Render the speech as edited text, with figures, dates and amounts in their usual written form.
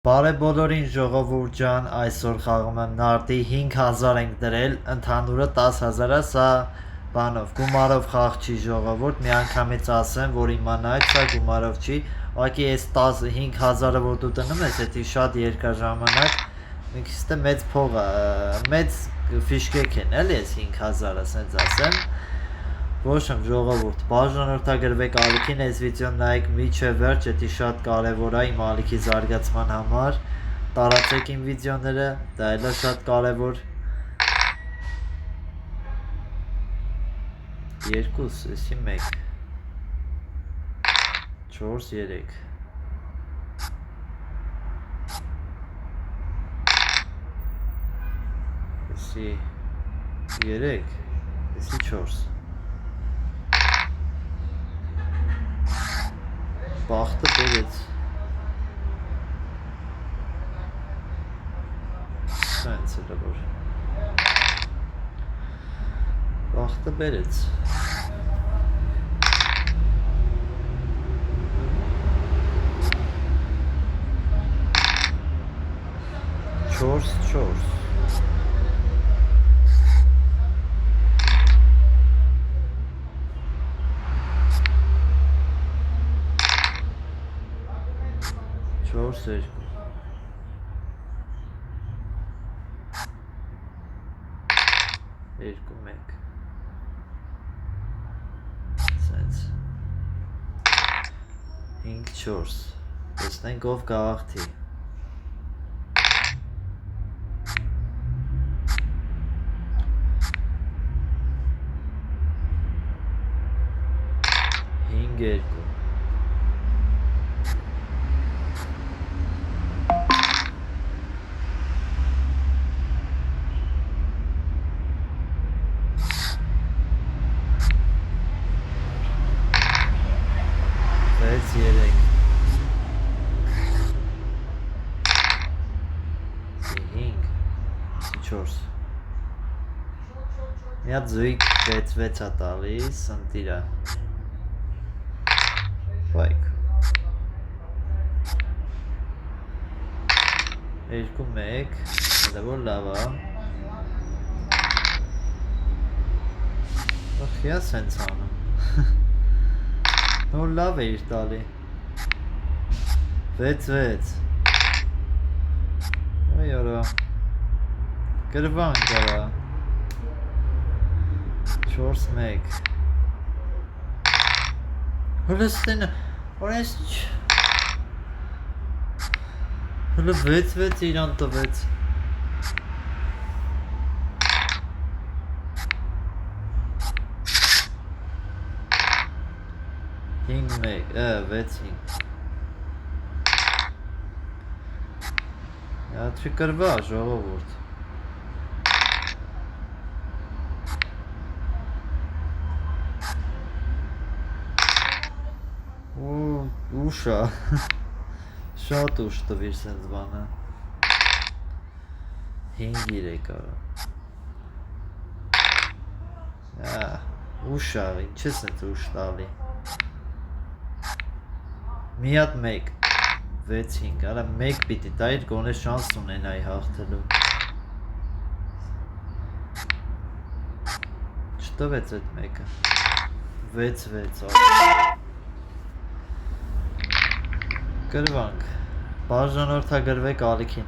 Բարև բոլորին ժողովուրդ ջան, այսօր խաղում եմ նարդի 5000 ենք դրել, ընդհանուրը 10000-ը, սա բանով, գումարով խաղ չի ժողովուրդ, միանգամից ասեմ, որ իմանայք, սա գումարով չի, ուղղակի այս 5000-ը որ դու դնում ես, էդի շատ երկար ժամանակ, մի քիչ թե մեծ փող է, մեծ ֆիշկեք են, էլի այս 5000-ը, սենց ասեմ, Ոչմ ժողովուրդ, բաժանորդագրվեք ալիքին, այս վիդեոն նայեք միջև վերջ, էդի շատ կարևոր է իմ ալիքի զարգացման համար, տարածեք իմ վիդեոները, դա էլ է շատ կարևոր, 2, էսի 1, 4, 3, էսի 3, էսի 4, Բախտը բերեց, սենց էլ որ, բախտը բերեց, 4, 4, Չորս երկու, երկու մեկ, սենց, 5, 4, տեսնենք ով կաղաղթի, 5, 2, 3, 5, 4, մի հատ զույգ 6 է տալիս, ընտիրա, վայք, 2, 1, դա որ լավ է, ախիա սենց անում, նոր լավ է իր տալի, 6, 6, այ որա, գրվան կարա, 4, 1, հլստենը, որես ինչ, հլը 6, 6 իրան տվեց, 5, 1, 6, 5, Ա չկրվա ժողովուրդ, ուշ է, շատ ուշ տվիր սենց բանը, 5, 3 արա, ուշ է, ինչ է սենց ուշ տալի, մի հատ 1, 6, 5, արա 1 պիտի տայր գոնե շանս ունենայի հաղթելու, չտվեց այդ 1-ը, 6, 6, գրվանք, բաժանորդագրվեք ալիքին,